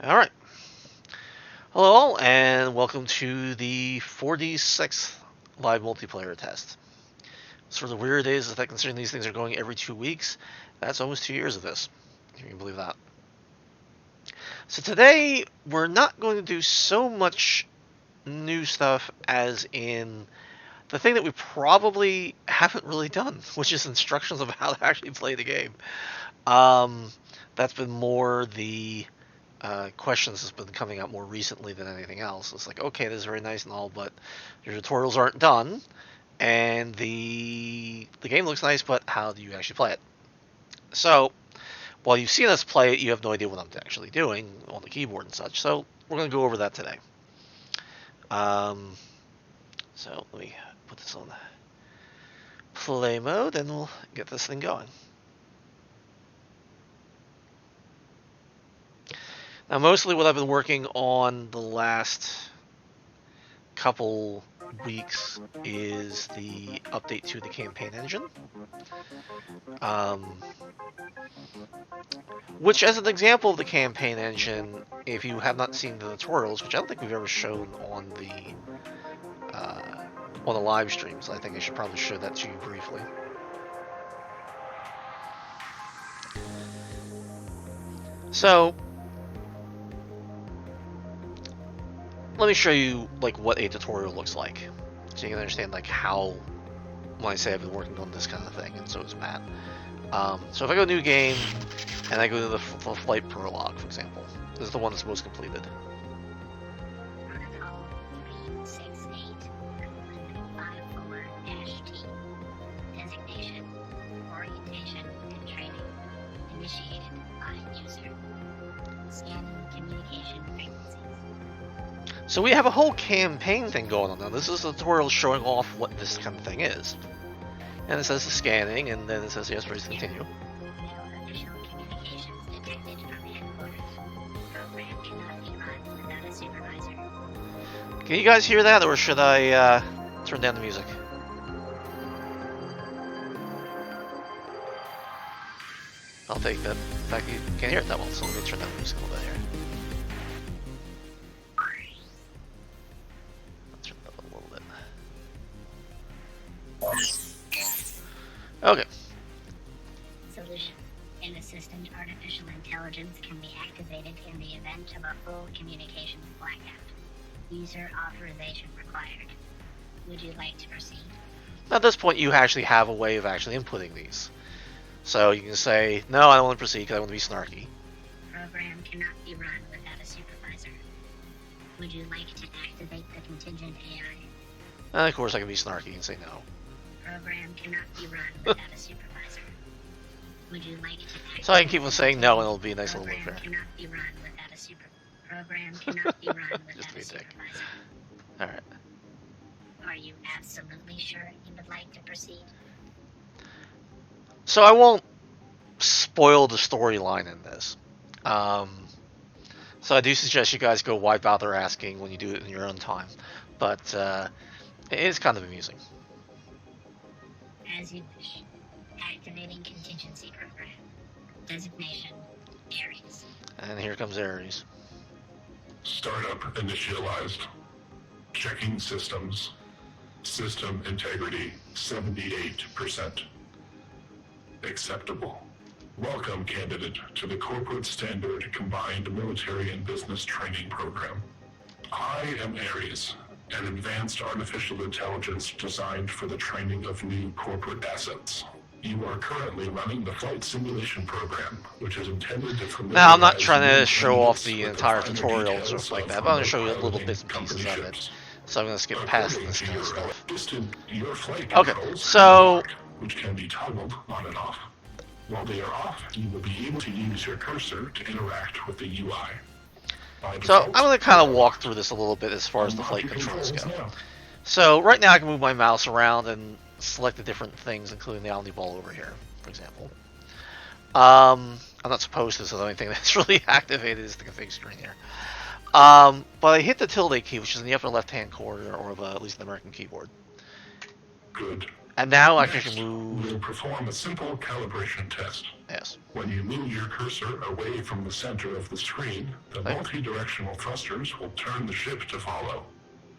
All right. Hello, and welcome to the 4D6 live multiplayer test. Sort of weird is that considering these things are going every 2 weeks, that's almost 2 years of this. If you can believe that. So today, we're not going to do so much new stuff as in the thing that we probably haven't really done, which is instructions of how to actually play the game. That's been more the questions that's been coming out more recently than anything else. It's like, okay, this is very nice and all, but your tutorials aren't done, and the game looks nice, but how do you actually play it? So, while you've seen us play it, you have no idea what I'm actually doing on the keyboard and such. So, we're going to go over that today. So, let me put this on play mode, and we'll get this thing going. Now, mostly what I've been working on the last couple weeks is the update to the campaign engine. Which, as an example of the campaign engine, if you have not seen the tutorials, which I don't think we've ever shown on the live streams, I think I should probably show that to you briefly. So, let me show you like what a tutorial looks like, so you can understand like how, when I say I've been working on this kind of thing, and so is Matt. So if I go new game, and I go to the flight prologue, for example, this is the one that's most completed. Protocol 368-54-T. Designation, orientation, and training. Initiated by user. Scanning communication frequencies. So we have a whole campaign thing going on now. This is a tutorial showing off what this kind of thing is. And it says the scanning, and then it says yes, please continue. No official communications detected from headquarters. Program cannot be run without a supervisor. Can you guys hear that, or should I turn down the music? I'll take that. In fact, you can't hear it that well, so let me turn down the music a little bit here. I'll turn it up a little bit. Okay. Solution. An assistant artificial intelligence can be activated in the event of a full communications blackout. User authorization required. Would you like to proceed? At this point, you actually have a way of actually inputting these. So you can say, no, I don't want to proceed because I want to be snarky. Program cannot be run without a supervisor. Would you like to activate the contingent AI? And of course, I can be snarky and say no. Program cannot be run without a supervisor. Would you like to activate? So I can keep on saying no, and it'll be a nice little loop Program there. cannot be run without a Program cannot be run Just without be a a dick. supervisor. Alright. Are you absolutely sure you would like to proceed? So I won't spoil the storyline in this. So I do suggest you guys go wipe out their asking when you do it in your own time. But it is kind of amusing. As you wish. Activating contingency program. Designation, Ares. And here comes Ares. Startup initialized. Checking systems. System integrity 78%. Acceptable. Welcome, candidate, to the Corporate Standard Combined Military and Business Training Program. I am Ares, an advanced artificial intelligence designed for the training of new corporate assets. You are currently running the flight simulation program, which is intended to familiarize. Now, I'm not trying to new show off candidates the with entire finer tutorial or details something like of that, but I'm going to show you piloting little bits and pieces of company it. ships. So I'm going to skip past this kind of Accordingly, stuff. your flight Okay, controls so- are locked, which can be toggled on and off. While they are off, you will be able to use your cursor to interact with the UI. By So default, I'm going to kind of walk through this a little bit as far as the unlock flight your controls go. now. So right now I can move my mouse around and select the different things, including the Omni Ball over here, for example. I'm not supposed to, so the only thing that's really activated is the config screen here. But I hit the tilde key, which is in the upper left-hand corner, or of at least the American keyboard. Good. And now I Next, can move. we'll perform a simple calibration test. Yes. When you move your cursor away from the center of the screen, the multi-directional thrusters will turn the ship to follow.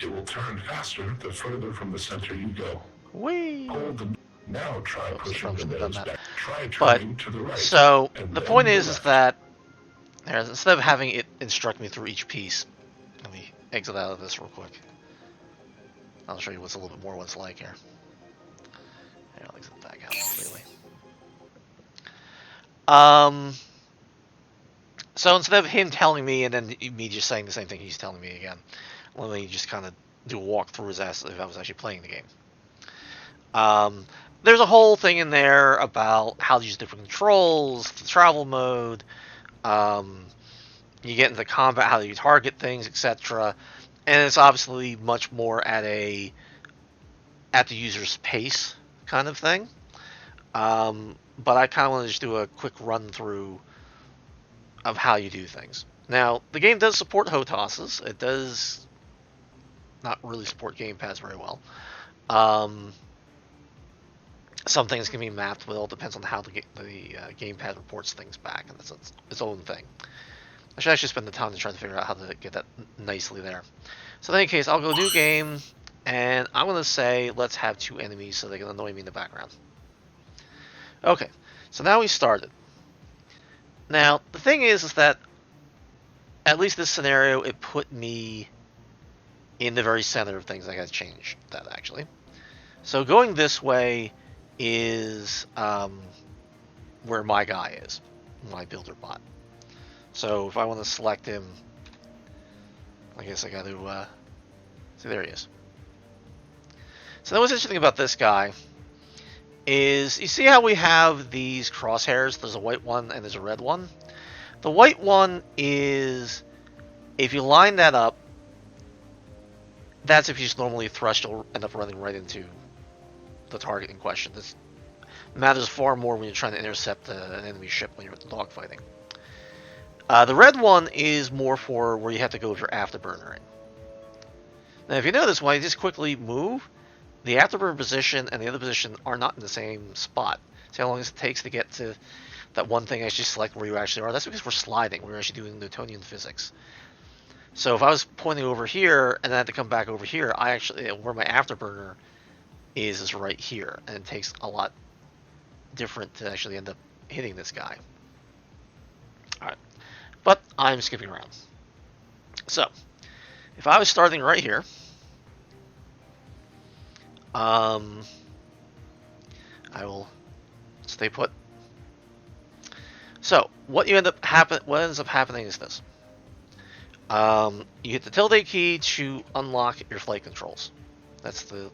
It will turn faster the further from the center you go. Whee! Hold the... Now try pushing the nodes back. Try But, turning to the right. so, and the then point the is left. that instead of having it instruct me through each piece, let me exit out of this real quick. I'll show you what's a little bit more what it's like here. Here, I'll exit back out completely. So instead of him telling me and then me just saying the same thing he's telling me again, let me just kind of do a walkthrough as if I was actually playing the game. There's a whole thing in there about how to use different controls, the travel mode, you get into combat, how you target things, etc. And it's obviously much more at the user's pace kind of thing. But I kind of want to just do a quick run through of how you do things. Now, the game does support HOTASs. It does not really support gamepads very well. Some things can be mapped, but it all depends on how the gamepad reports things back, and that's its own thing. I should actually spend the time to try to figure out how to get that nicely there. So in any case, I'll go new game, and I'm going to say let's have 2 enemies so they can annoy me in the background. Okay, so now we started. Now, the thing is that, at least this scenario, it put me in the very center of things. I got to change that, actually. So going this way is where my guy is, my builder bot. So if I want to select him, I guess I got to, see, there he is. So now what's interesting about this guy is, you see how we have these crosshairs? There's a white one and there's a red one. The white one is, if you line that up, that's if you just normally thrust, you'll end up running right into the target in question. This matters far more when you're trying to intercept an enemy ship when you're dogfighting. The red one is more for where you have to go with your afterburner in. Now, if you notice, when I just quickly move, the afterburner position and the other position are not in the same spot. See how long it takes to get to that one thing I just select where you actually are? That's because we're sliding. We're actually doing Newtonian physics. So if I was pointing over here and then I had to come back over here, I actually, where my afterburner is right here. And it takes a lot different to actually end up hitting this guy. Alright. But I'm skipping around. So, if I was starting right here, I will stay put. So, what ends up happening is this. You hit the tilde key to unlock your flight controls. That's the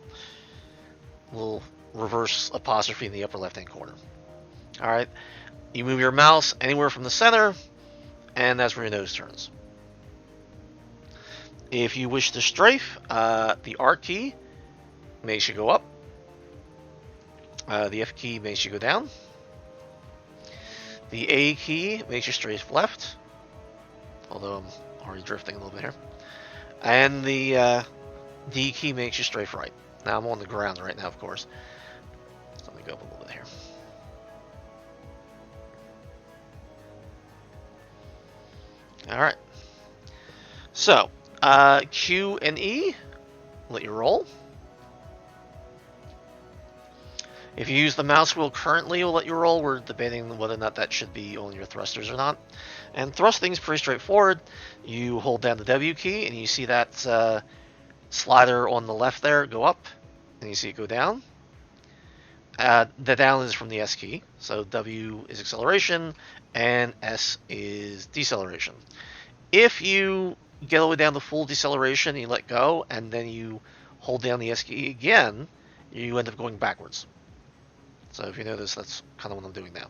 little reverse apostrophe in the upper left-hand corner. Alright, you move your mouse anywhere from the center, and that's where your nose turns. If you wish to strafe, the R key makes you go up. The F key makes you go down. The A key makes you strafe left, although I'm already drifting a little bit here. And the D key makes you strafe right. Now I'm on the ground right now, of course. So let me go up a little bit here. Alright. So, Q and E, let you roll. If you use the mouse wheel currently, it'll let you roll. We're debating whether or not that should be on your thrusters or not. And thrusting is pretty straightforward. You hold down the W key, and you see that slider on the left there go up, and you see it go down. The down is from the S key. So W is acceleration, and S is deceleration. If you get all the way down to full deceleration, you let go, and then you hold down the S key again, you end up going backwards. So if you notice, that's kind of what I'm doing now.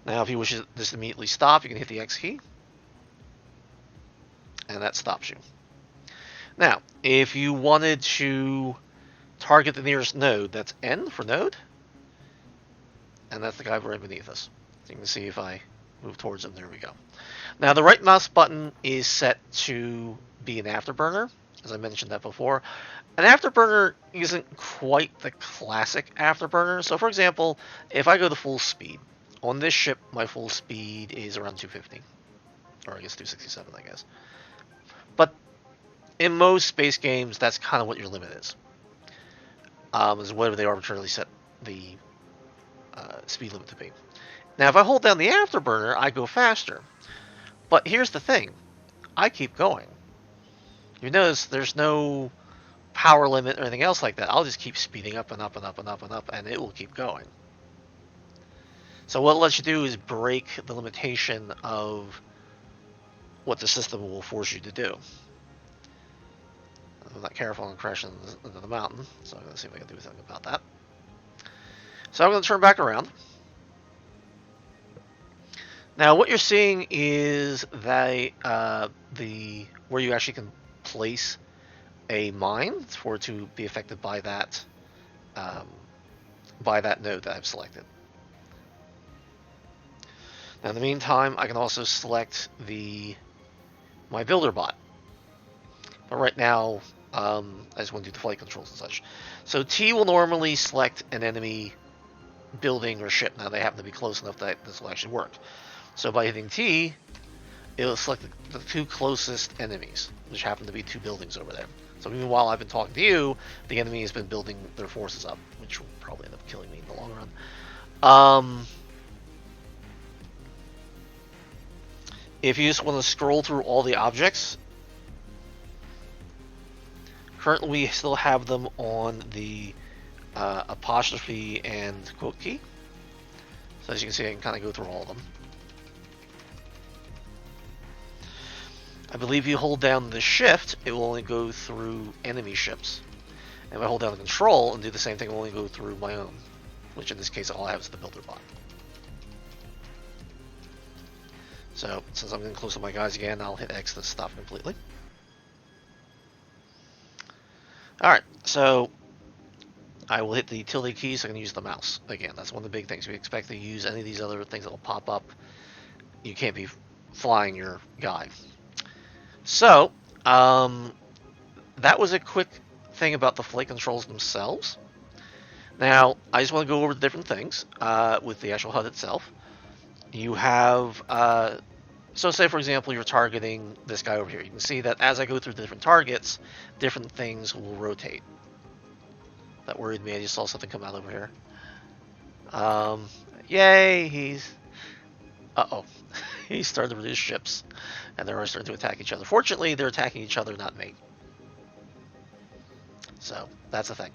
Now, if you wish to just immediately stop, you can hit the X key, and that stops you. Now, if you wanted to target the nearest node, that's N for node, and that's the guy right beneath us. So you can see if I move towards him, there we go. Now, the right mouse button is set to be an afterburner. as I mentioned that before. An afterburner isn't quite the classic afterburner. So, for example, if I go to full speed, on this ship, my full speed is around 250. Or I guess 267, I guess. But in most space games, that's kind of what your limit is whatever they arbitrarily set the speed limit to be. Now, if I hold down the afterburner, I go faster. But here's the thing. I keep going. You notice there's no power limit or anything else like that. I'll just keep speeding up and up and up and up and up, and it will keep going. So what it lets you do is break the limitation of what the system will force you to do. I'm not careful and crash into the mountain, so I'm going to see if I can do something about that. So I'm going to turn back around. Now what you're seeing is that where you actually can place a mine for it to be affected by that node that I've selected. Now in the meantime, I can also select my builder bot. But right now, I just want to do the flight controls and such. So T will normally select an enemy building or ship. Now they happen to be close enough that this will actually work. So by hitting T, it'll select the two closest enemies, which happen to be two buildings over there. So even while I've been talking to you, the enemy has been building their forces up, which will probably end up killing me in the long run. If you just want to scroll through all the objects, currently we still have them on the apostrophe and quote key. So as you can see, I can kind of go through all of them. I believe you hold down the shift, it will only go through enemy ships. And if I hold down the control and do the same thing, it will only go through my own. Which in this case, all I have is the builder bot. So, since I'm getting close to my guys again, I'll hit X to stop completely. Alright, so I will hit the tilde key so I can use the mouse. Again, that's one of the big things. If you expect to use any of these other things that will pop up, you can't be flying your guy. So, that was a quick thing about the flight controls themselves. Now, I just want to go over the different things with the actual HUD itself. You have, so say for example you're targeting this guy over here. You can see that as I go through the different targets, different things will rotate. That worried me. I just saw something come out over here. Yay, he's... Uh-oh. He started to reduce ships, and they're starting to attack each other. Fortunately, they're attacking each other, not me. So, that's a thing.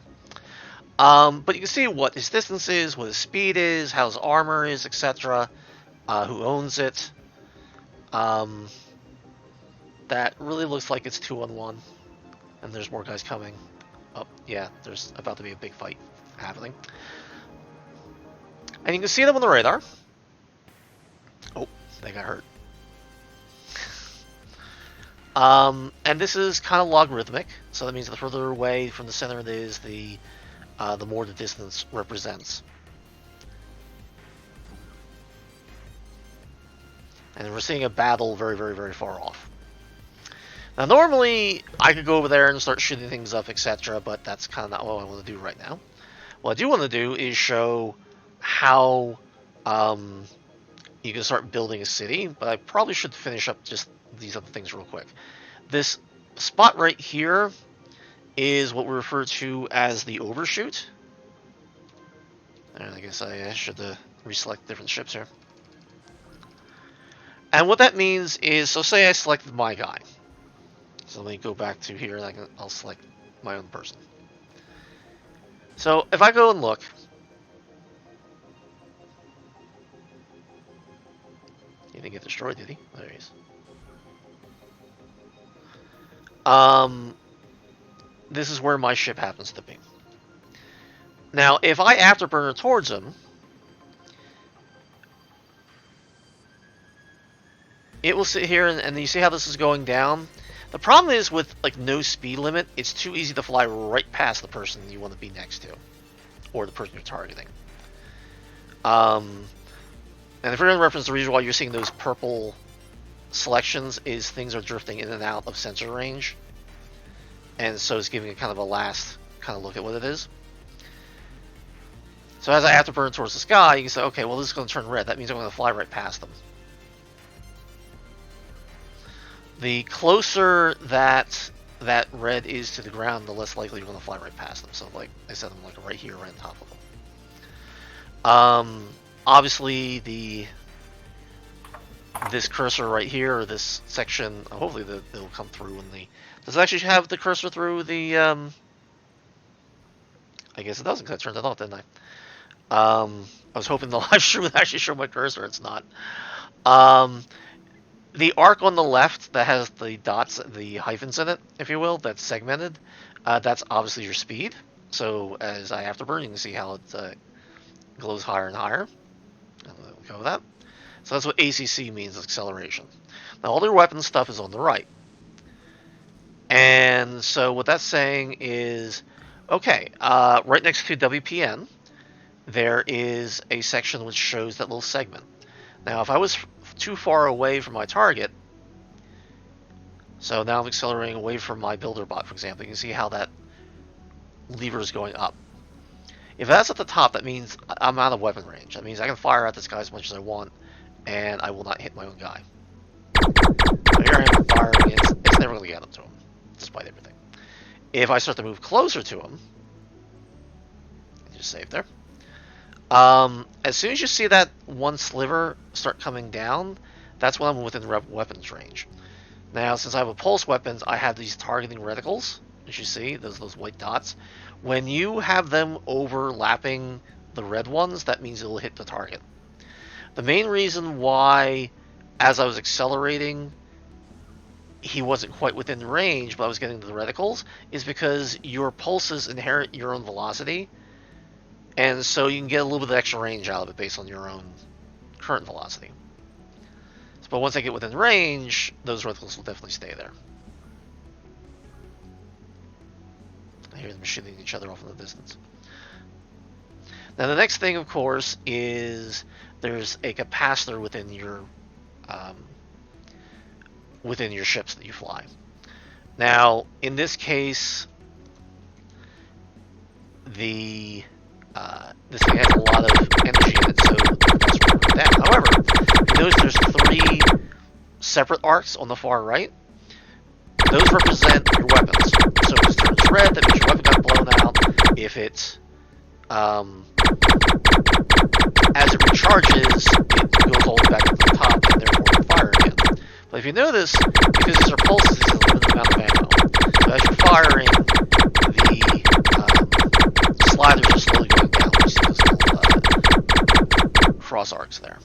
But you can see what his distance is, what his speed is, how his armor is, etc. Who owns it. That really looks like it's 2-on-1, and there's more guys coming. Oh, yeah, there's about to be a big fight happening. And you can see them on the radar. Oh, they got hurt. And this is kind of logarithmic, so that means the further away from the center it is, the more the distance represents. And we're seeing a battle very, very, very far off. Now, normally, I could go over there and start shooting things up, etc., but that's kind of not what I want to do right now. What I do want to do is show how you can start building a city, but I probably should finish up just these other things real quick. This spot right here is what we refer to as the overshoot. And I guess I should reselect different ships here. And what that means is, so say I selected my guy. So let me go back to here, and I'll select my own person. So if I go and look, he didn't get destroyed, did he? There he is. This is where my ship happens to be. Now, if I afterburner towards him, it will sit here, and you see how this is going down? The problem is with like no speed limit, it's too easy to fly right past the person you want to be next to, or the person you're targeting. And if you're going to reference, the reason why you're seeing those purple selections is things are drifting in and out of sensor range. and so it's giving it kind of a last kind of look at what it is. So as I afterburn towards the sky, you can say, okay, well, this is going to turn red. That means I'm going to fly right past them. The closer that red is to the ground, the less likely you're going to fly right past them. So, like I said, I'm like right here, right on top of them. Obviously, this cursor right here, or this section, hopefully it'll come through when the... Does it actually have the cursor through the... I guess it doesn't, because I turned it off, didn't I? I was hoping the live stream would actually show my cursor. It's not. The arc on the left that has the dots, the hyphens in it, if you will, that's segmented, that's obviously your speed. So as I afterburn, you can see how it glows higher and higher. I'll go with that. So that's what ACC means, acceleration. Now all their weapon stuff is on the right. And so what that's saying is, okay, right next to WPN, there is a section which shows that little segment. Now if I was too far away from my target, so now I'm accelerating away from my builder bot, for example, you can see how that lever is going up. If that's at the top, that means I'm out of weapon range. That means I can fire at this guy as much as I want, and I will not hit my own guy. So here I am firing, it's never going to get up to him, despite everything. If I start to move closer to him, just save there. As soon as you see that one sliver start coming down, that's when I'm within weapons range. Now, since I have a pulse weapons, I have these targeting reticles, as you see, those white dots. When you have them overlapping the red ones, that means it'll hit the target. The main reason why, as I was accelerating, he wasn't quite within range, but I was getting to the reticles, is because your pulses inherit your own velocity, and so you can get a little bit of extra range out of it based on your own current velocity. But once I get within range, those reticles will definitely stay there. I hear them shooting each other off in the distance. Now the next thing, of course, is there's a capacitor within your ships that you fly. Now, in this case, this thing has a lot of energy in it, so that's broken down. However, you notice there's 3 separate arcs on the far right. Those represent your weapons. So if it turns red, that means your weapon got blown out. If it, as it recharges, it goes all the way back up to the top, and therefore you fire again. But if you notice, because these are pulses, it's a limited amount of ammo. So as you're firing, the sliders are slowly going down. You see those little cross arcs there.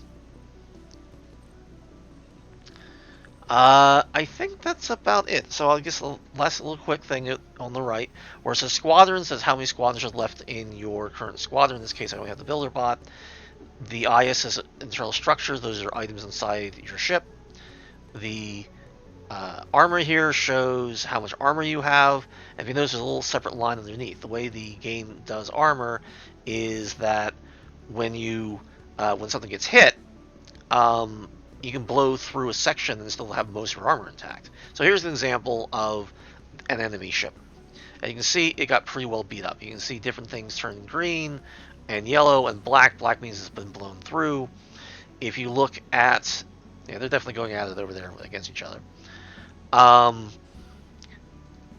I think that's about it. So I guess the last little quick thing on the right, where it says Squadron, says how many squadrons are left in your current squadron. In this case, I only have the builder bot. The IS says internal structures. Those are items inside your ship. The armor here shows how much armor you have. And if you notice, there's a little separate line underneath. The way the game does armor is that when something gets hit, you can blow through a section and still have most of your armor intact. So here's an example of an enemy ship. And you can see it got pretty well beat up. You can see different things turning green and yellow and black. Black means it's been blown through. If you look at... Yeah, they're definitely going at it over there against each other.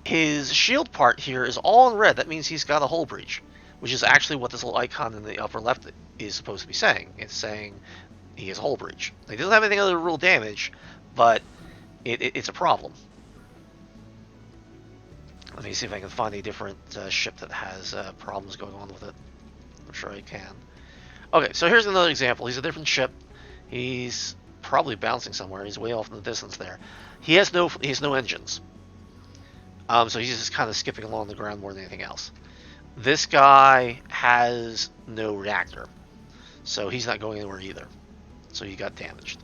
His shield part here is all in red. That means he's got a hull breach, which is actually what this little icon in the upper left is supposed to be saying. It's saying he has a hull breach. He doesn't have anything other than real damage, but it's a problem. Let me see if I can find a different ship that has problems going on with it. I'm sure I can. Okay, so here's another example. He's a different ship. He's probably bouncing somewhere. He's way off in the distance there. He has no engines. So he's just kind of skipping along the ground more than anything else. This guy has no reactor, so he's not going anywhere either. So he got damaged.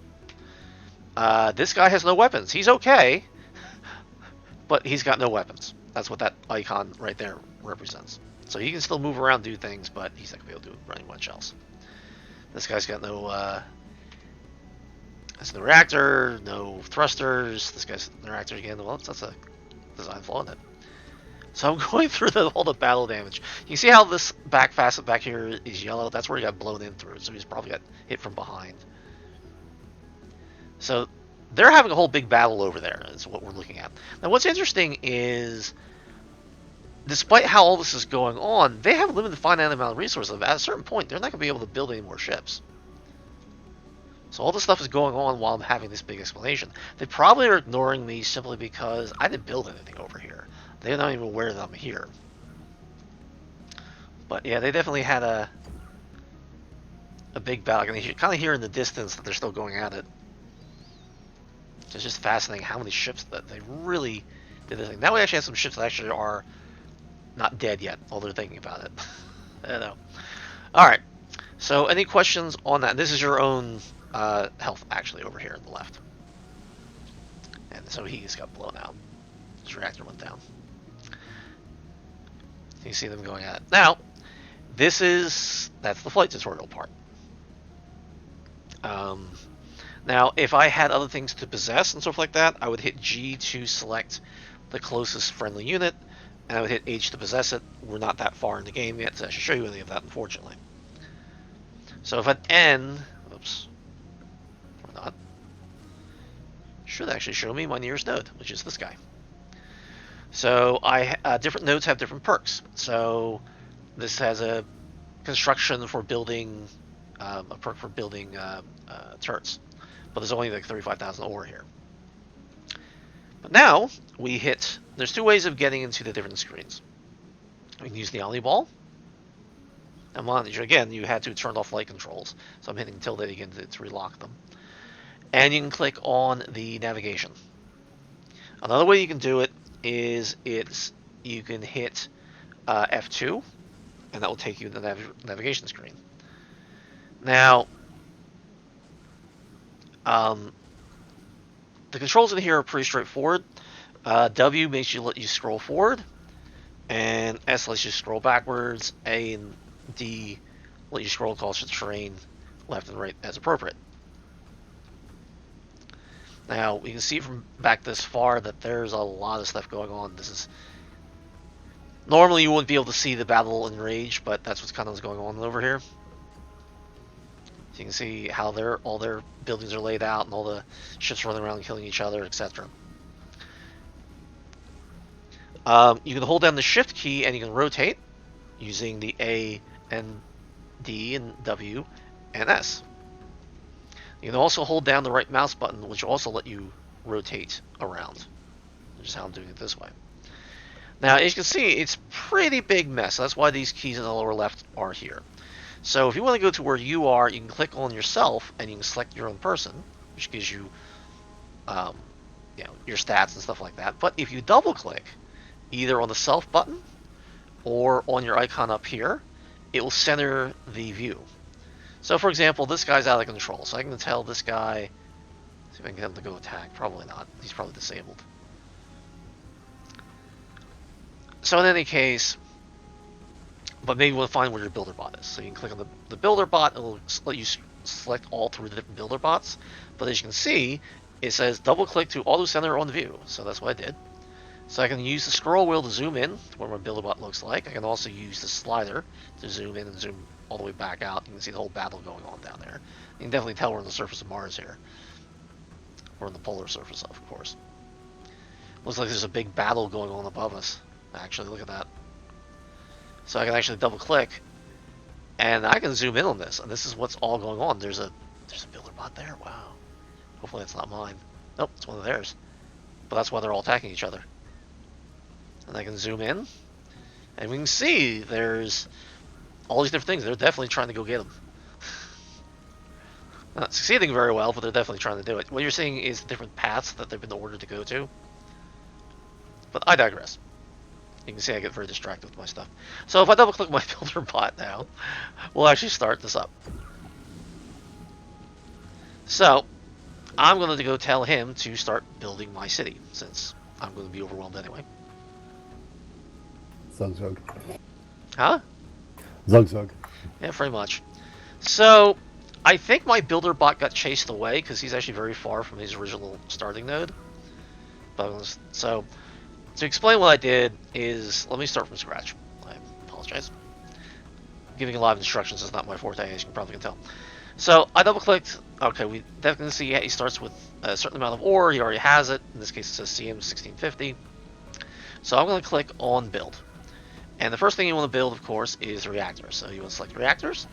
This guy has no weapons. He's okay, but he's got no weapons. That's what that icon right there represents. So he can still move around, do things, but he's not going to be able to do very much else. This guy's got no has no reactor, no thrusters. This guy's no reactor again. Well, that's a design flaw in it. So I'm going through all the battle damage. You see how this back facet back here is yellow? That's where he got blown in through, so he's probably got hit from behind. So they're having a whole big battle over there, is what we're looking at. Now what's interesting is, despite how all this is going on, they have a limited finite amount of resources. At a certain point, they're not going to be able to build any more ships. So all this stuff is going on while I'm having this big explanation. They probably are ignoring me simply because I didn't build anything over here. They're not even aware that I'm here. But yeah, they definitely had a big battle. You can kind of hear in the distance that they're still going at it. It's just fascinating how many ships that they really did this thing. Now we actually have some ships that actually are not dead yet, while they're thinking about it. I don't know. Alright, so any questions on that? This is your own health, actually, over here on the left. And so he just got blown out. His reactor went down. You see them going at it. Now, that's the flight tutorial part. Now, if I had other things to possess and stuff like that, I would hit G to select the closest friendly unit, and I would hit H to possess it. We're not that far in the game yet to actually show you any of that, unfortunately. So if at N, oops, or not, should actually show me my nearest node, which is this guy. So different nodes have different perks. So this has a construction for building, a perk for building turrets, but there's only like 35,000 ore here. But now we hit. There's two ways of getting into the different screens. We can use the Omni Ball. And again, you had to turn off light controls, so I'm hitting tilde again to relock them. And you can click on the navigation. Another way you can do it is you can hit F2, and that will take you to the navigation screen. Now, the controls in here are pretty straightforward. W makes you let you scroll forward, and S lets you scroll backwards. A and D let you scroll across the terrain left and right as appropriate. Now, we can see from back this far that there's a lot of stuff going on. This is... Normally you wouldn't be able to see the battle in rage, but that's what's kind of going on over here. So you can see how all their buildings are laid out and all the ships running around killing each other, etc. You can hold down the shift key and you can rotate using the A and D and W and S. You can also hold down the right mouse button, which will also let you rotate around, which is how I'm doing it this way. Now, as you can see, it's a pretty big mess. That's why these keys in the lower left are here. So if you want to go to where you are, you can click on yourself, and you can select your own person, which gives you, your stats and stuff like that. But if you double-click, either on the self button or on your icon up here, it will center the view. So, for example, this guy's out of control. So I can tell this guy, see if I can get him to go attack. Probably not. He's probably disabled. So in any case, but maybe we'll find where your builder bot is. So you can click on the builder bot. It'll let you select all three of the different builder bots. But as you can see, it says double click to auto center on the view. So that's what I did. So I can use the scroll wheel to zoom in to where my builder bot looks like. I can also use the slider to zoom in and zoom all the way back out. You can see the whole battle going on down there. You can definitely tell we're on the surface of Mars here. We're on the polar surface, of course. Looks like there's a big battle going on above us. Actually, look at that. So I can actually double click, and I can zoom in on this, and this is what's all going on. There's a builder bot there. Wow. Hopefully it's not mine. Nope, it's one of theirs. But that's why they're all attacking each other. And I can zoom in, and we can see there's all these different things. They're definitely trying to go get them. Not succeeding very well, but they're definitely trying to do it. What you're seeing is different paths that they've been ordered to go to. But I digress. You can see I get very distracted with my stuff. So if I double click my builder bot now, we'll actually start this up. So I'm going to go tell him to start building my city, since I'm going to be overwhelmed anyway. Zug zug. Huh? Zug zug. Yeah, pretty much. So I think my builder bot got chased away because he's actually very far from his original starting node. But so To explain what I did is, let me start from scratch. I apologize. Giving a lot of instructions is not my forte, as you can probably tell. So I double clicked. Okay, we definitely see he starts with a certain amount of ore. He already has it. In this case, it says CM1650. So I'm going to click on build. And the first thing you want to build, of course, is reactors. So you want to select reactors.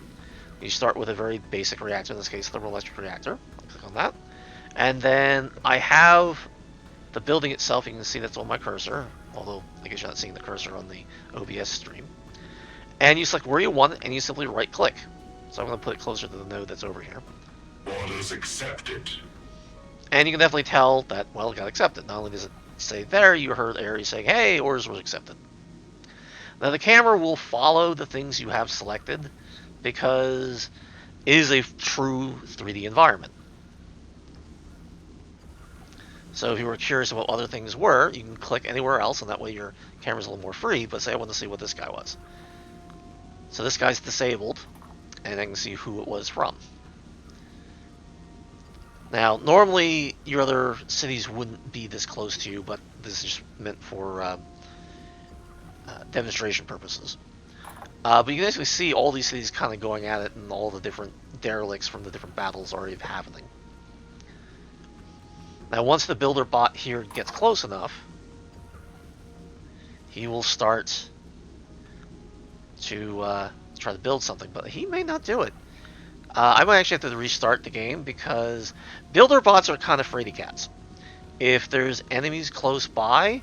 You start with a very basic reactor, in this case, thermoelectric reactor. Click on that. And then I have the building itself. You can see that's on my cursor, although I guess you're not seeing the cursor on the OBS stream. And you select where you want it, and you simply right-click. So I'm going to put it closer to the node that's over here. Orders accepted. And you can definitely tell that, well, it got accepted. Not only does it say there, you heard Ares saying, hey, orders was accepted. Now the camera will follow the things you have selected because it is a true 3D environment. So if you were curious about what other things were, you can click anywhere else, and that way your camera's a little more free, but say I want to see what this guy was. So this guy's disabled, and I can see who it was from. Now, normally your other cities wouldn't be this close to you, but this is just meant for demonstration purposes. But you can actually see all these cities kind of going at it, and all the different derelicts from the different battles already happening. Now, once the builder bot here gets close enough, he will start to try to build something, but he may not do it. I might actually have to restart the game because builder bots are kind of fraidy cats. If there's enemies close by,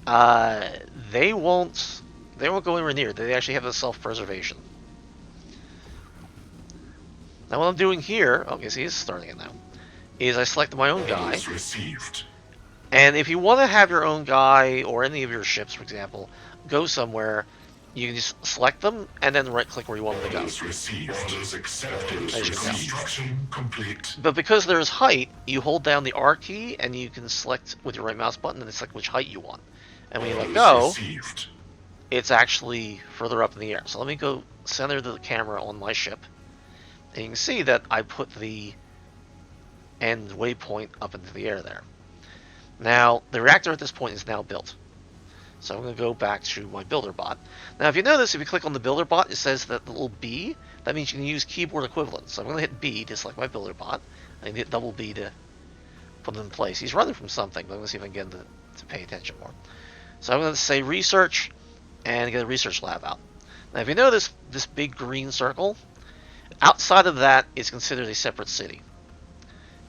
they won't go anywhere near. They actually have a self-preservation. Now what I'm doing here, okay, see, he's starting it now, is I select my own guy. And if you want to have your own guy or any of your ships, for example, go somewhere, you can just select them and then right-click where you want them to go. Construction complete. But because there's height, you hold down the R key and you can select with your right mouse button and select which height you want. And when you let go, it's actually further up in the air. So let me go center the camera on my ship. And you can see that I put the end waypoint up into the air there. Now, the reactor at this point is now built. So I'm going to go back to my builder bot. Now, if you notice, if you click on the builder bot, it says that the little B. That means you can use keyboard equivalents. So I'm going to hit B to select my builder bot. I can hit double B to put him in place. He's running from something, but I'm going to see if I can get him to pay attention more. So I'm going to say research and get a research lab out. Now, if you notice this big green circle, outside of that is considered a separate city.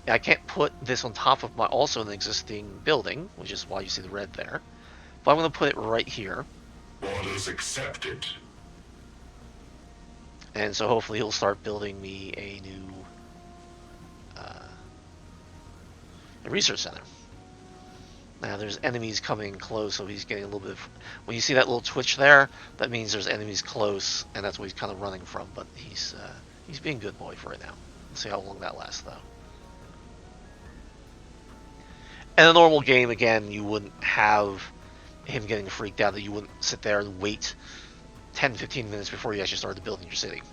I can't put this on top of my also an existing building, which is why you see the red there. But I'm going to put it right here. Orders accepted. And so hopefully he'll start building me a new a research center. Now there's enemies coming close, so he's getting a little bit of... When you see that little twitch there, that means there's enemies close, and that's what he's kind of running from. But he's being a good boy for right now. Let's see how long that lasts, though. In a normal game, again, you wouldn't have him getting freaked out, that you wouldn't sit there and wait 10-15 minutes before you actually started building your city.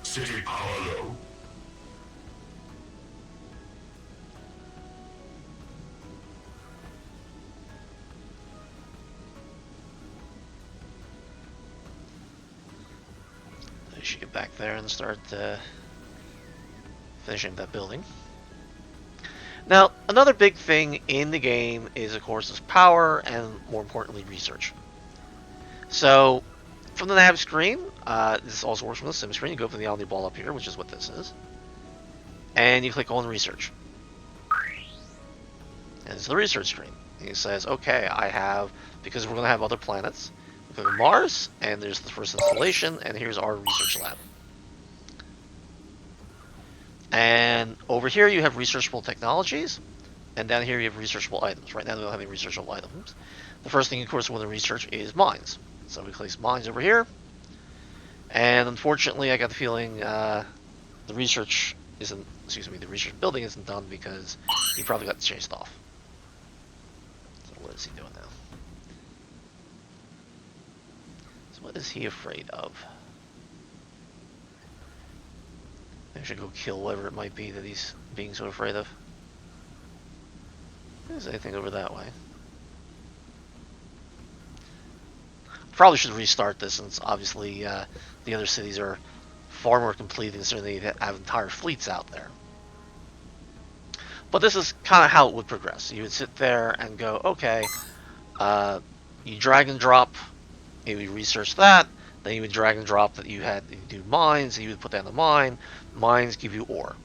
City power low. I should get back there and start finishing that building. Now, another big thing in the game is, of course, is power and, more importantly, research. So, from the nav screen, this also works from the sim screen. You go for the Omni ball up here, which is what this is, and you click on research. And it's the research screen. And it says, okay, I have, because we're going to have other planets, we click on Mars, and there's the first installation, and here's our research lab. And over here you have researchable technologies, and down here you have researchable items. Right now we don't have any researchable items. The first thing, of course, we want to research is mines. So we place mines over here, and unfortunately I got the feeling the research building isn't done because he probably got chased off. So what is he doing now? So what is he afraid of? I should go kill whatever it might be that he's being so afraid of. Is anything over that way? Probably should restart this since obviously the other cities are far more complete and certainly have entire fleets out there. But this is kind of how it would progress. You would sit there and go, okay, you drag and drop, you would research that, then you would drag and drop that you do mines, and you would put down the mine. Mines give you ore.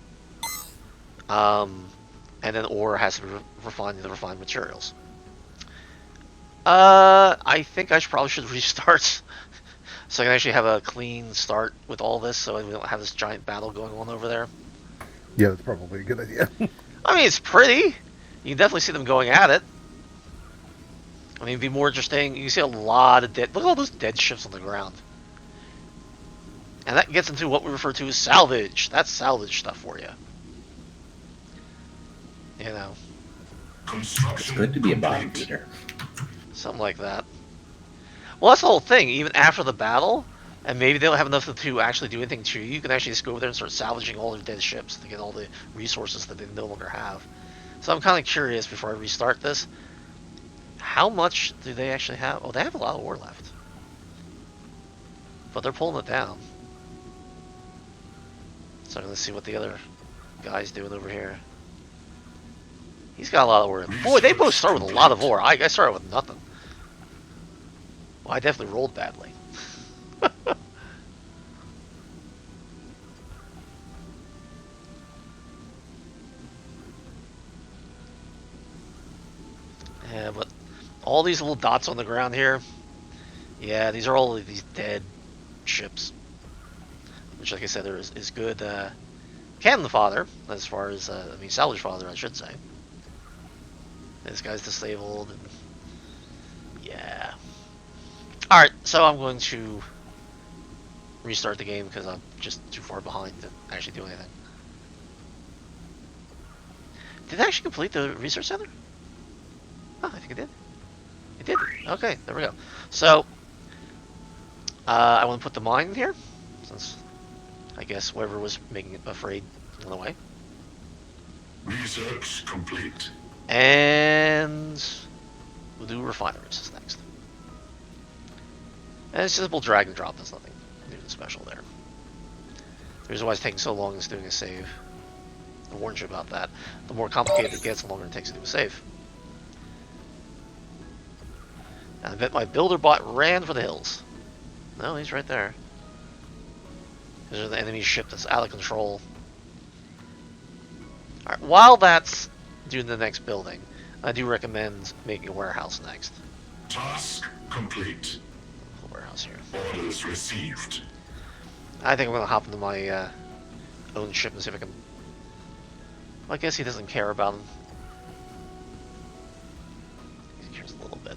And then ore has to be refined into refined materials. I think I probably should restart so I can actually have a clean start with all this so we don't have this giant battle going on over there. Yeah, that's probably a good idea. I mean, it's pretty. You can definitely see them going at it. I mean, it'd be more interesting. You can see a lot of dead... Look at all those dead ships on the ground. And that gets into what we refer to as salvage. That's salvage stuff for you. You know. It's good to be a bottom feeder. Something like that. Well, that's the whole thing. Even after the battle, and maybe they don't have enough to actually do anything to you, you can actually just go over there and start salvaging all their dead ships to get all the resources that they no longer have. So I'm kind of curious before I restart this. How much do they actually have? Oh, they have a lot of ore left. But they're pulling it down. So I'm going to see what the other guy's doing over here. He's got a lot of ore. Boy, they both start with a lot of ore. I started with nothing. Well, I definitely rolled badly. Yeah, but all these little dots on the ground here, yeah, these are all of these dead ships. Which, like I said, is good cannon fodder, as far as, I mean, salvage fodder, I should say. This guy's disabled, and yeah. Alright, so I'm going to restart the game because I'm just too far behind to actually do anything. Did I actually complete the research center? Oh, I think it did. It did. Okay, there we go. So, I want to put the mine in here, since I guess whoever was making it afraid went away. Research complete. And we'll do refineries is next. And it's just a simple drag and drop. There's nothing new and special there. The reason why it's taking so long is doing a save. I warned you about that. The more complicated it gets, the longer it takes to do a save. And I bet my builder bot ran for the hills. No, he's right there. There's an enemy ship that's out of control. Alright, while that's doing the next building, I do recommend making a warehouse next. Task complete. A warehouse here. Orders received. I think I'm going to hop into my own ship and see if I can... Well, I guess he doesn't care about him. He cares a little bit.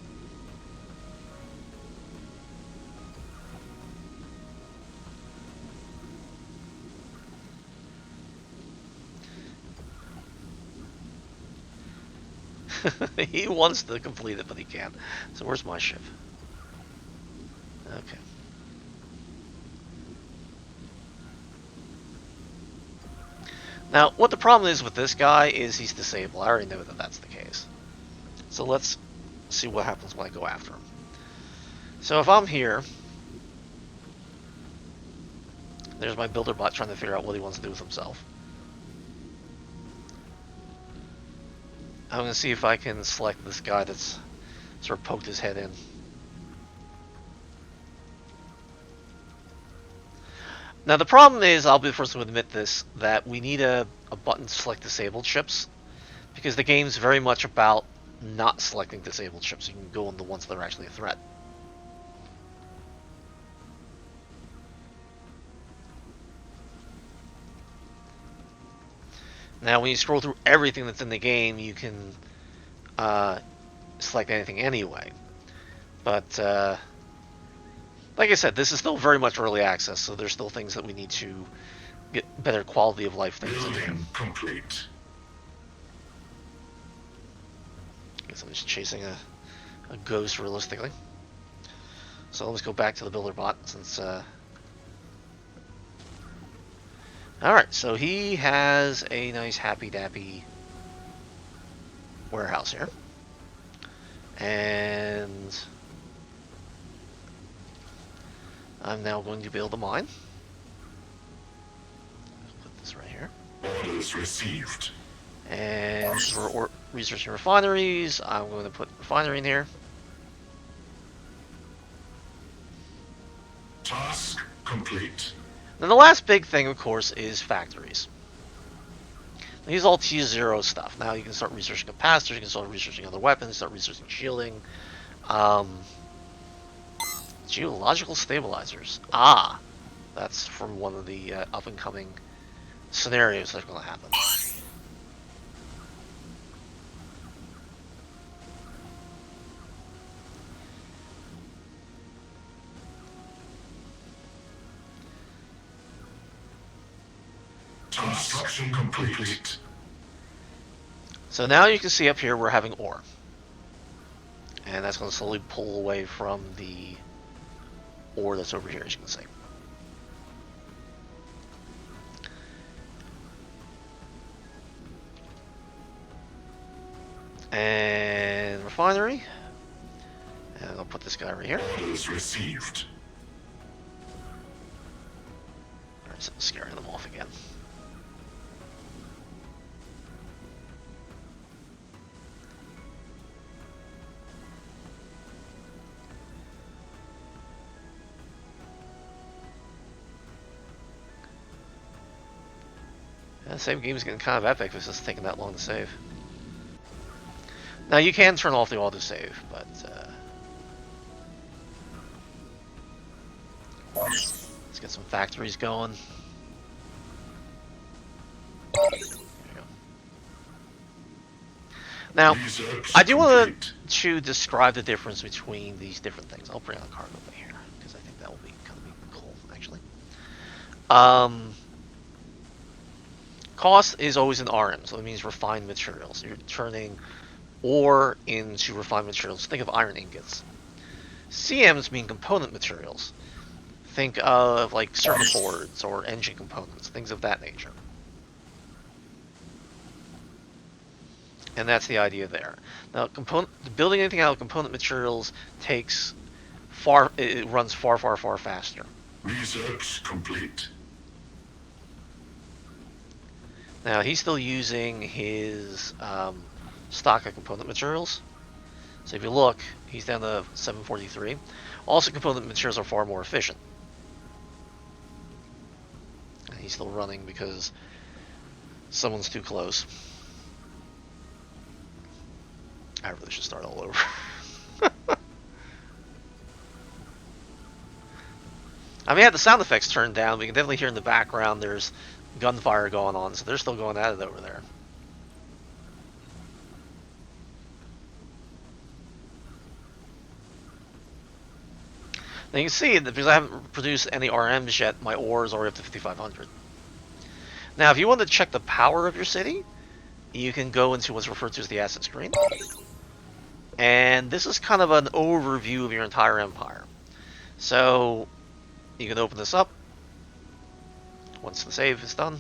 He wants to complete it, but he can't. So where's my ship? Okay. Now, what the problem is with this guy is he's disabled. I already know that that's the case. So let's see what happens when I go after him. So if I'm here, there's my builder bot trying to figure out what he wants to do with himself. I'm going to see if I can select this guy that's sort of poked his head in. Now the problem is, I'll be the first one to admit this, that we need a button to select disabled ships, because the game's very much about not selecting disabled ships. You can go on the ones that are actually a threat. Now when you scroll through everything that's in the game, you can select anything anyway. But like I said, this is still very much early access, so there's still things that we need to get better quality of life things in here. Building complete. I guess I'm just chasing a ghost realistically. So let's go back to the builder bot since alright, so he has a nice happy dappy warehouse here. And I'm now going to be able to mine. Put this right here. Orders received. And we're researching refineries. I'm going to put refinery in here. Task complete. Then the last big thing, of course, is factories. These is all T0 stuff. Now you can start researching capacitors, you can start researching other weapons, start researching shielding. Geological stabilizers. Ah, that's from one of the up-and-coming scenarios that are going to happen. Construction complete. So now you can see up here we're having ore. And that's going to slowly pull away from the ore that's over here, as you can see. And refinery. And I'll put this guy right here. Orders received. Alright, so scaring them off again. Yeah, the same game's getting kind of epic if it's just taking that long to save. Now you can turn off the autosave, but let's get some factories going. There you go. Now, I do want to describe the difference between these different things. I'll bring out cargo bay here, because I think that will be kind of cool, actually. Cost is always an RM, so it means refined materials. You're turning ore into refined materials. Think of iron ingots. CMs mean component materials. Think of like circuit boards or engine components, things of that nature. And that's the idea there. Now, building anything out of component materials it runs far faster. Research complete. Now, he's still using his stock of component materials. So if you look, he's down to 743. Also, component materials are far more efficient. And he's still running because someone's too close. I really should start all over. I mean, I had the sound effects turned down, but you can definitely hear in the background there's gunfire going on, so they're still going at it over there. Now you can see that because I haven't produced any RMs yet, my ore is already up to 5,500. Now, if you want to check the power of your city, you can go into what's referred to as the asset screen. And this is kind of an overview of your entire empire. So you can open this up once the save is done.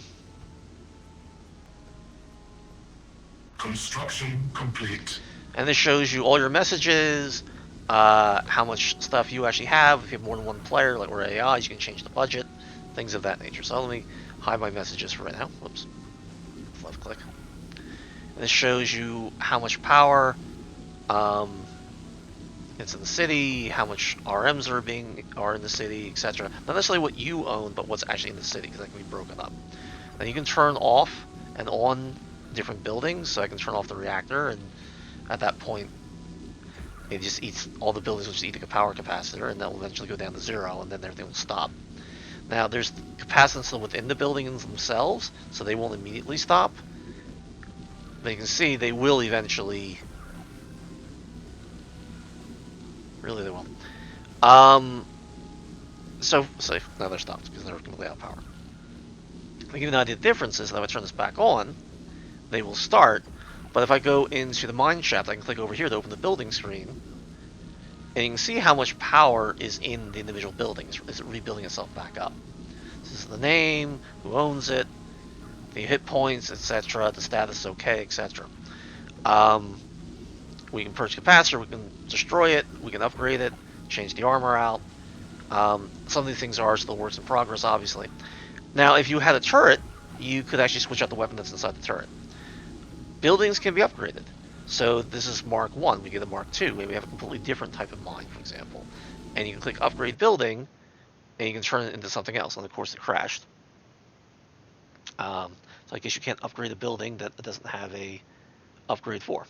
Construction complete. And this shows you all your messages, how much stuff you actually have. If you have more than one player, like we're AIs, you can change the budget, things of that nature. So let me hide my messages for right now. Whoops. Left click. And this shows you how much power it's in the city, how much RMs are in the city, etc. Not necessarily what you own, but what's actually in the city, because that can be broken up. Now you can turn off and on different buildings, so I can turn off the reactor, and at that point it just eats all the buildings, will just eat a power capacitor, and that will eventually go down to 0, and then everything will stop. Now there's capacitance within the buildings themselves, so they won't immediately stop. But you can see they will eventually. Really, they won't. So now they're stopped because they're completely out of power. To give you an idea of the difference is that if I turn this back on, they will start. But if I go into the mine shaft, I can click over here to open the building screen, and you can see how much power is in the individual buildings. Is it rebuilding itself back up? This is the name, who owns it, the hit points, etc., the status okay, etc. We can purge capacitor, we can destroy it, we can upgrade it, change the armor out. Some of these things are still works in progress, obviously. Now, if you had a turret, you could actually switch out the weapon that's inside the turret. Buildings can be upgraded. So this is Mark 1, we get a Mark 2, maybe we have a completely different type of mine, for example. And you can click Upgrade Building, and you can turn it into something else, and of course it crashed. So I guess you can't upgrade a building that doesn't have a upgrade for.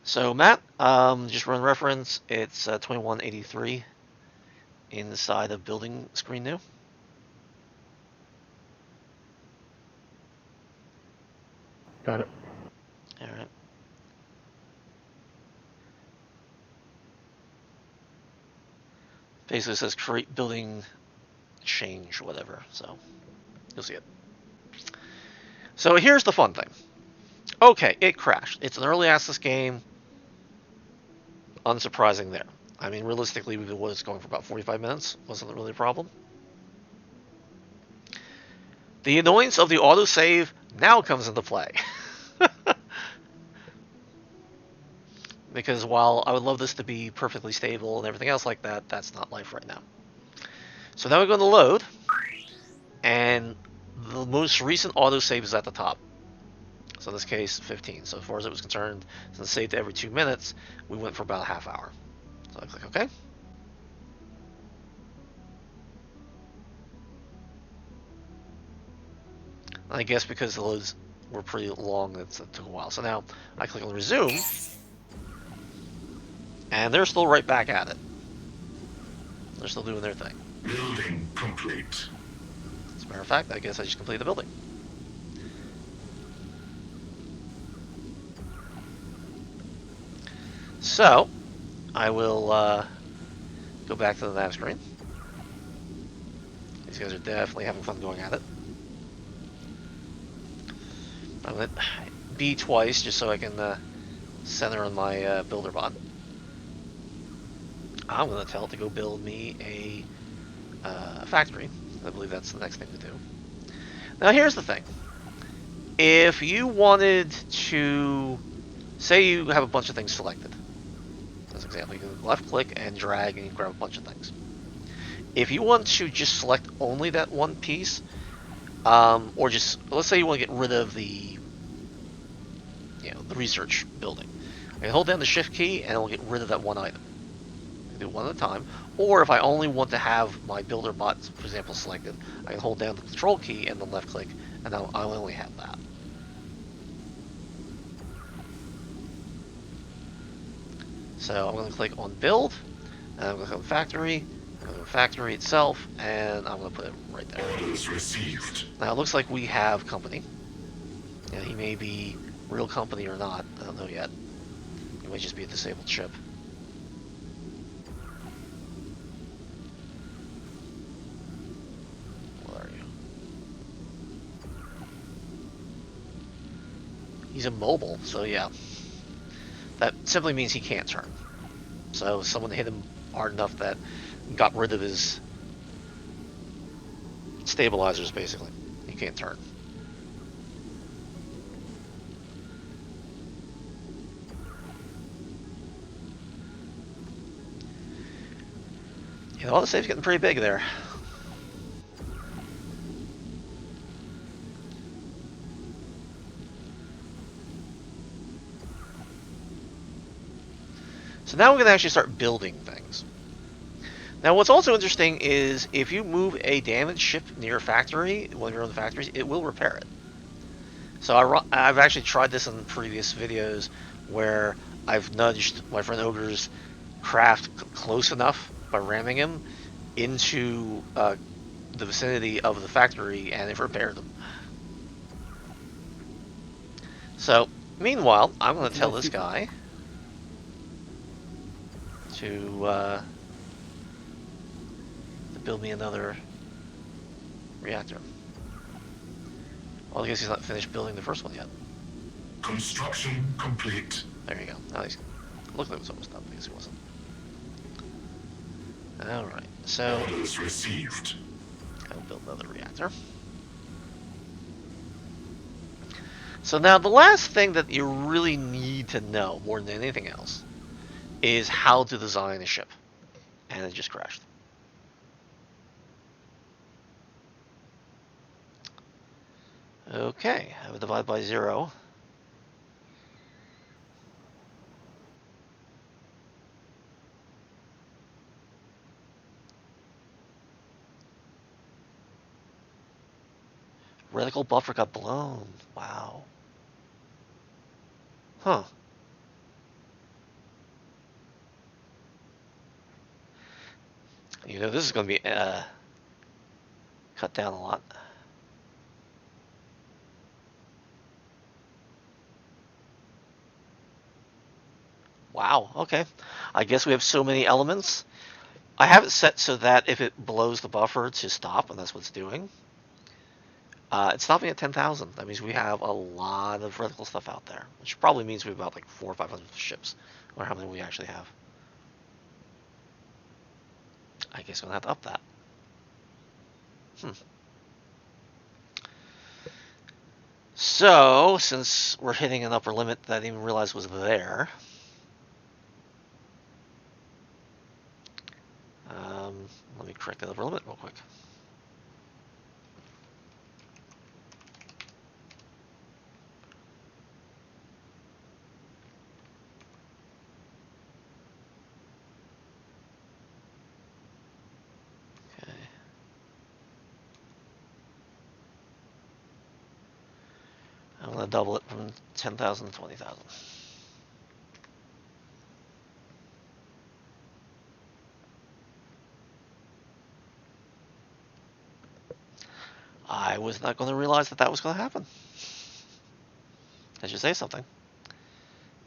So Matt, just run reference, it's 2183 inside of building screen new. Got it. All right. Basically it says create building change, whatever, so you'll see it. So here's the fun thing. Okay, it crashed. It's an early access game. Unsurprising there. I mean, realistically, we've been going for about 45 minutes. Wasn't really a problem. The annoyance of the autosave now comes into play. Because while I would love this to be perfectly stable and everything else like that, that's not life right now. So now we're going to load, and the most recent autosave is at the top. So in this case, 15. So as far as it was concerned, since it saved every 2 minutes, we went for about a half hour. So I click OK. I guess because the loads were pretty long, it took a while. So now I click on resume, and they're still right back at it. They're still doing their thing. Building complete. As a matter of fact, I guess I just completed the building. So I will go back to the nav screen. These guys are definitely having fun going at it. I'm going to B twice just so I can center on my builder bot. I'm going to tell it to go build me a factory. I believe that's the next thing to do. Now here's the thing. If you wanted to, say you have a bunch of things selected. As an example, you can left click and drag and you grab a bunch of things. If you want to just select only that one piece, or just, let's say you want to get rid of the research building. I can hold down the shift key and it'll get rid of that one item. I can do one at a time. Or if I only want to have my builder bot, for example, selected, I can hold down the control key and then left click, and I'll only have that. So I'm going to click on build, and I'm going to click on factory, I'm going to go to factory itself, and I'm going to put it right there. Orders received. Now it looks like we have company. Yeah, he may be real company or not, I don't know yet. He might just be a disabled ship. What are you? He's immobile, so yeah. That simply means he can't turn. So someone hit him hard enough that got rid of his stabilizers, basically. He can't turn. Yeah, the autosave's getting pretty big there. So now we're going to actually start building things. Now what's also interesting is if you move a damaged ship near a factory, when you're on the factories, it will repair it. So I've actually tried this in previous videos where I've nudged my friend Ogre's craft close enough by ramming him into the vicinity of the factory, and it repaired them. So meanwhile, I'm going to tell this guy to build me another reactor. Well, I guess he's not finished building the first one yet. Construction complete. There you go. Now he's looked like it was almost done because he wasn't. Alright, so Orders received. I'll build another reactor. So now the last thing that you really need to know, more than anything else, is how to design a ship. And it just crashed. Okay, I would divide by 0. Reticle buffer got blown. Wow. Huh. You know, this is going to be cut down a lot. Wow, okay. I guess we have so many elements. I have it set so that if it blows the buffer to stop, and that's what it's doing, it's stopping at 10,000. That means we have a lot of reticle stuff out there, which probably means we have about like 400 or 500 ships, or how many we actually have. I guess we're going to have to up that. So, since we're hitting an upper limit that I didn't even realize was there, let me correct that upper limit real quick. Okay. I'm going to double it from 10,000 to 20,000. I was not going to realize that that was going to happen. I should say something.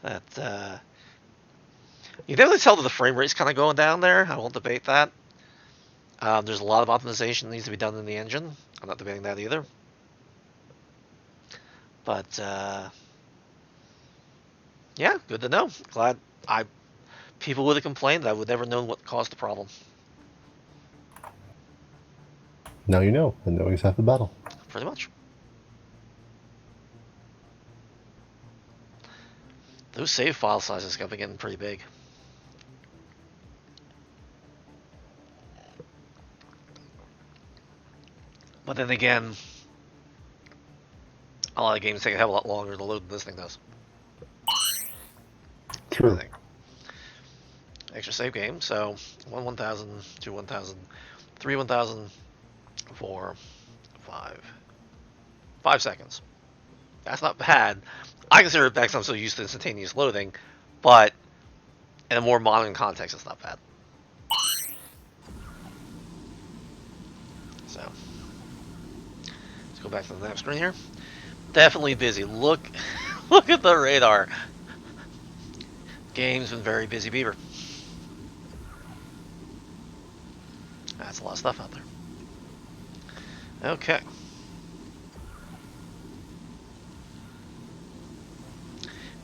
That you can definitely tell that the frame rate's kind of going down there. I won't debate that. There's a lot of optimization that needs to be done in the engine. I'm not debating that either. But yeah, good to know. Glad people would have complained. I would never known what caused the problem. Now you know, and knowing is half the battle. Pretty much. Those save file sizes got to be getting pretty big. But then again, a lot of games take a hell of a lot longer to load than this thing does. True. Extra save game, so 1 1000, 2 1000, 3 1000, 4, 5. 5 seconds. That's not bad. I consider it back, I'm so used to instantaneous loading, but in a more modern context, it's not bad. So, let's go back to the nav screen here. Definitely busy. Look at the radar. Game's been very busy, Beaver. That's a lot of stuff out there. Okay.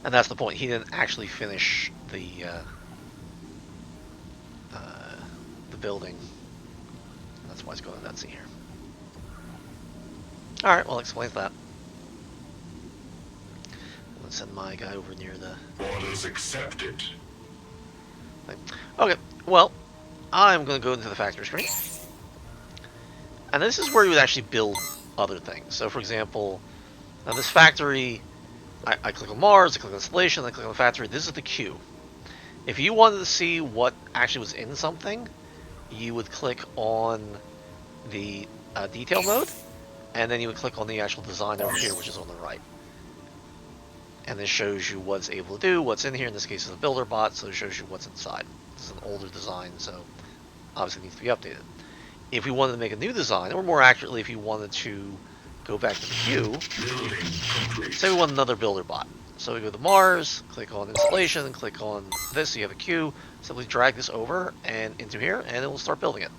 And that's the point. He didn't actually finish the building. That's why it's going nuts here. All right. Well, explains that. Let's send my guy over near the. Orders accepted. Thing. Okay. Well, I'm going to go into the factory screen, and this is where you would actually build other things. So, for example, now this factory. I click on Mars, I click on installation, I click on the factory. This is the queue. If you wanted to see what actually was in something, you would click on the detail mode, and then you would click on the actual design over here, which is on the right. And this shows you what's able to do, what's in here. In this case, it's a builder bot, so it shows you what's inside. This is an older design, so obviously it needs to be updated. If we wanted to make a new design, or more accurately, if you wanted to go back to the queue, say we want another builder bot. So we go to Mars, click on installation, and click on this, so you have a queue. Simply drag this over and into here, and it will start building it.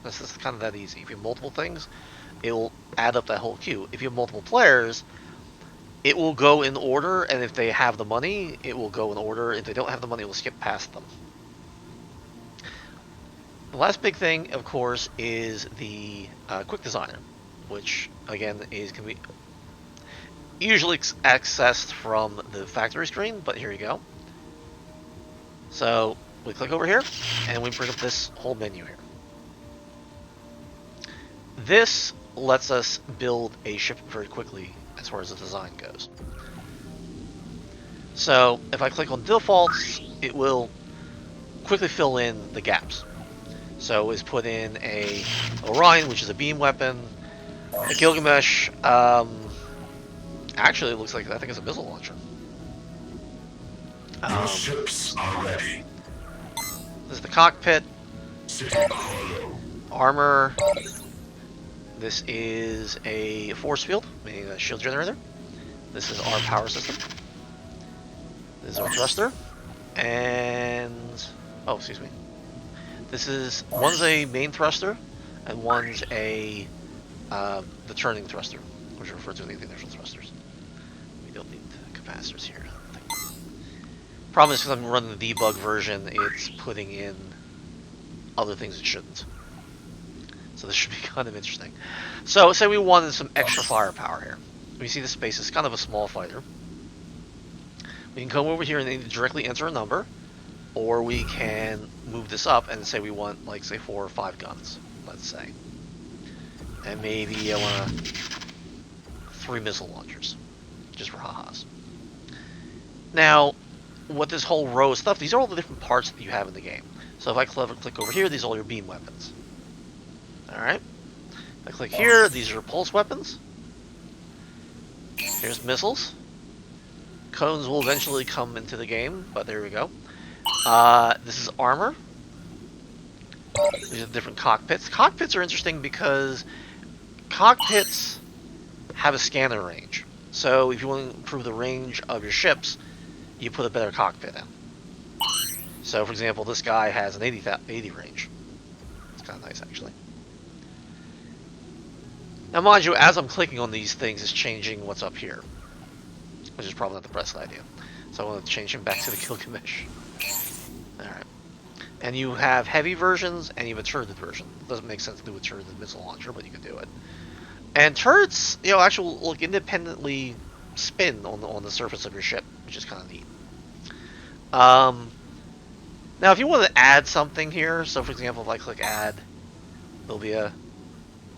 This is kind of that easy. If you have multiple things, it will add up that whole queue. If you have multiple players, it will go in order, and if they have the money, it will go in order. If they don't have the money, it will skip past them. The last big thing, of course, is the quick designer, which again is usually accessed from the factory screen, but here you go. So we click over here, and we bring up this whole menu here. This lets us build a ship very quickly as far as the design goes. So if I click on defaults, it will quickly fill in the gaps. So it's put in a Orion, which is a beam weapon, a Gilgamesh. Actually, it looks like I think it's a missile launcher. Your ships are ready. This is the cockpit, Sitting hollow. armor. This is a force field, meaning a shield generator. This is our power system. This is our thruster, and oh, excuse me. This is one's a main thruster, and one's a the turning thruster, which are referred to as the inertial thrusters. We don't need capacitors here. Problem is, because I'm running the debug version, it's putting in other things it shouldn't. So this should be kind of interesting. So say we wanted some extra firepower here. We see the space is kind of a small fighter. We can come over here and either directly enter a number, or we can move this up and say we want, like, say 4 or 5 guns, let's say. And maybe I want 3 missile launchers, just for ha-has. Now, what this whole row of stuff, these are all the different parts that you have in the game. So if I click over here, these are all your beam weapons. Alright. If I click here, these are pulse weapons. Here's missiles. Cones will eventually come into the game, but there we go. This is armor. These are different cockpits. Cockpits are interesting because cockpits have a scanner range. So if you want to improve the range of your ships, you put a better cockpit in. So for example, this guy has an 80 range. It's kind of nice, actually. Now mind you, as I'm clicking on these things, it's changing what's up here, which is probably not the best idea. So I want to change him back to the Gilgamesh. Alright. And you have heavy versions, and you have a turreted version. It doesn't make sense to do a turreted missile launcher, but you can do it. And turrets, you know, actually like independently spin on the surface of your ship, which is kind of neat. Now if you want to add something here, so for example, if I click add, there'll be an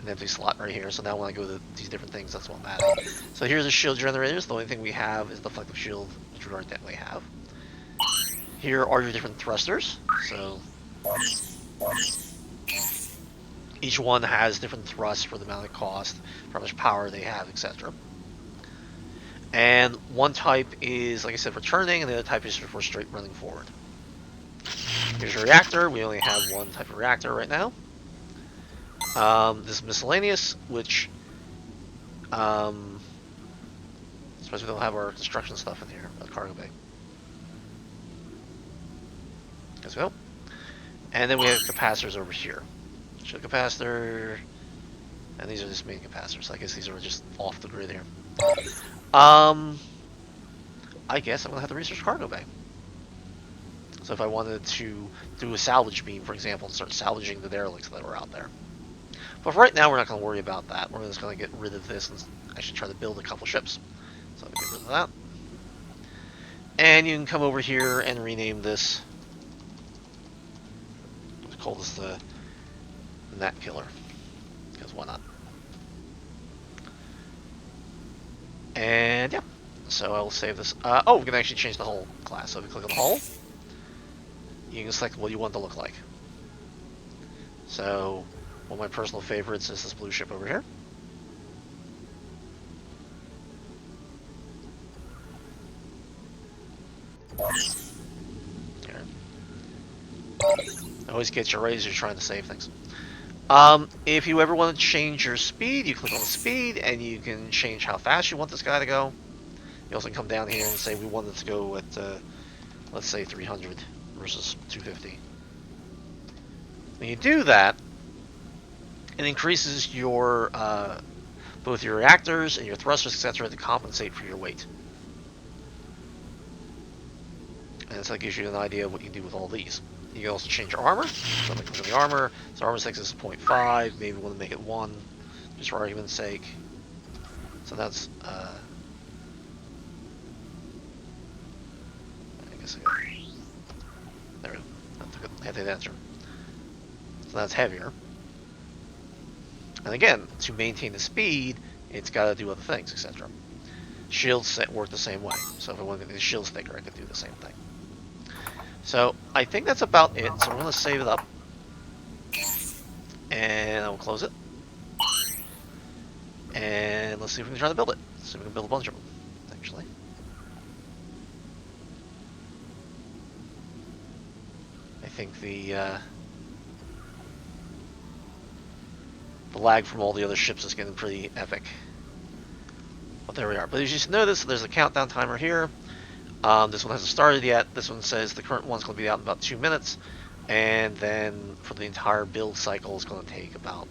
empty slot right here. So now when I go to these different things, that's what I'm adding. So here's the shield generators. The only thing we have is the deflective shield, which we already definitely have. Here are your different thrusters. So each one has different thrusts for the amount of cost, for how much power they have, etc. And one type is, like I said, for turning, and the other type is for straight running forward. Here's your reactor. We only have one type of reactor right now. This is miscellaneous, which I suppose we don't have our construction stuff in here, the cargo bay. As well. And then we have capacitors over here. Show capacitor, and these are just main capacitors. I guess these are just off the grid here. I guess I'm gonna have to research cargo bay. So if I wanted to do a salvage beam, for example, and start salvaging the derelicts that were out there. But for right now, we're not going to worry about that. We're just going to get rid of this and actually try to build a couple ships. So I'm going to get rid of that. And you can come over here and rename this. Let's call this the Gnat Killer, because why not? And yeah, so I will save this. Oh, we can actually change the hull class. So if you click on the hull, you can select what you want it to look like. So one of my personal favorites is this blue ship over here. There. Always get your raise, you're trying to save things. If you ever want to change your speed, you click on the speed, and you can change how fast you want this guy to go. You also can come down here and say we want it to go at, let's say 300 versus 250. When you do that, it increases your both your reactors and your thrusters, etc., to compensate for your weight. And so that gives you an idea of what you can do with all these. You can also change your armor. So I'm going to click on the armor. So armor 6 is 0.5. Maybe we want to make it 1, just for argument's sake. So that's There we go. That took the answer. So that's heavier. And again, to maintain the speed, it's got to do other things, etc. Shields work the same way. So if I want to make the shields thicker, I could do the same thing. So I think that's about it. So I'm going to save it up. And I'll close it. And let's see if we can try to build it. See if we can build a bunch of them, actually. I think the lag from all the other ships is getting pretty epic. But there we are. But as you notice, there's a countdown timer here. This one hasn't started yet. This one says the current one's going to be out in about 2 minutes. And then for the entire build cycle, it's going to take about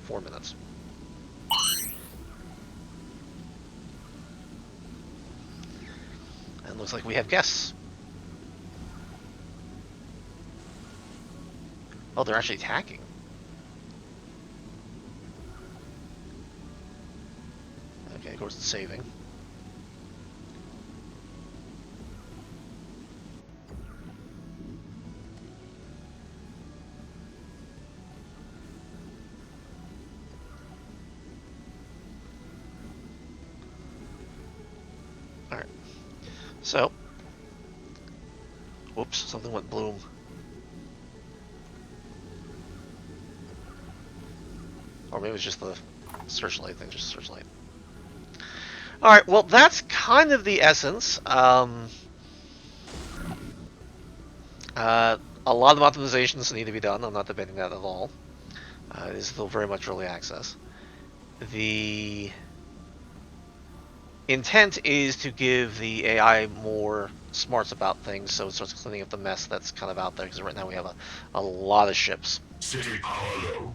4 minutes. And it looks like we have guests. Oh, they're actually attacking. Okay, of course it's saving. Alright. So. Whoops, something went bloom. Or maybe it was just the searchlight thing, just searchlight. Alright, well that's kind of the essence. A lot of optimizations need to be done, I'm not debating that at all. It is still very much early access. The intent is to give the AI more smarts about things, so it starts cleaning up the mess that's kind of out there, because right now we have a lot of ships. City power low.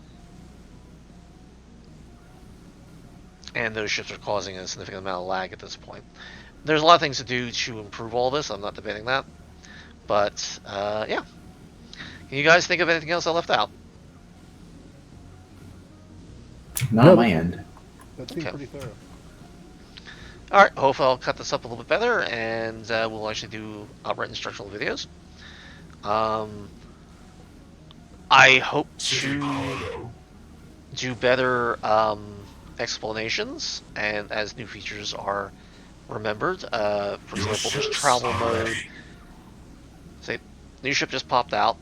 And those ships are causing a significant amount of lag at this point. There's a lot of things to do to improve all this, I'm not debating that. But, yeah. Can you guys think of anything else I left out? Not on my end. That seems Okay. pretty thorough. Alright, hopefully I'll cut this up a little bit better, and we'll actually do outright instructional videos. I hope to do better explanations, and as new features are remembered. For example, there's travel mode. Say, new ship just popped out.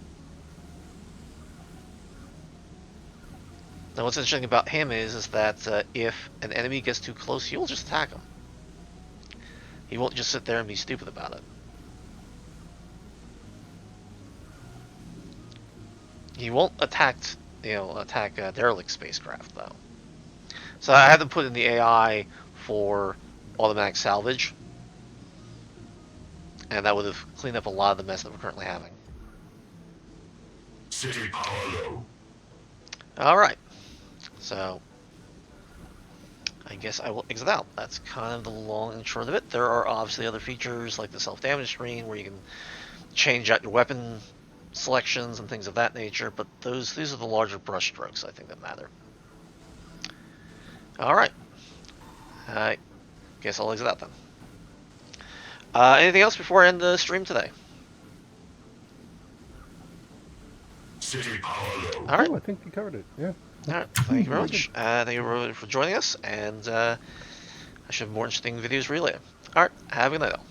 Now what's interesting about him is that if an enemy gets too close, he'll just attack him. He won't just sit there and be stupid about it. He won't attack derelict spacecraft though. So I had to put in the AI for automatic salvage, and that would have cleaned up a lot of the mess that we're currently having. City power low. All right, so I guess I will exit out. That's kind of the long and short of it. There are obviously other features like the self-damage screen where you can change out your weapon selections and things of that nature, but these are the larger brush strokes I think that matter. All right, I guess I'll exit out then. Anything else before I end the stream today? City power low. All right. Oh, I think you covered it. Yeah. All right. Thank you very much. Thank you everybody for joining us, and I should have more interesting videos for you later. All right. Have a good night, all.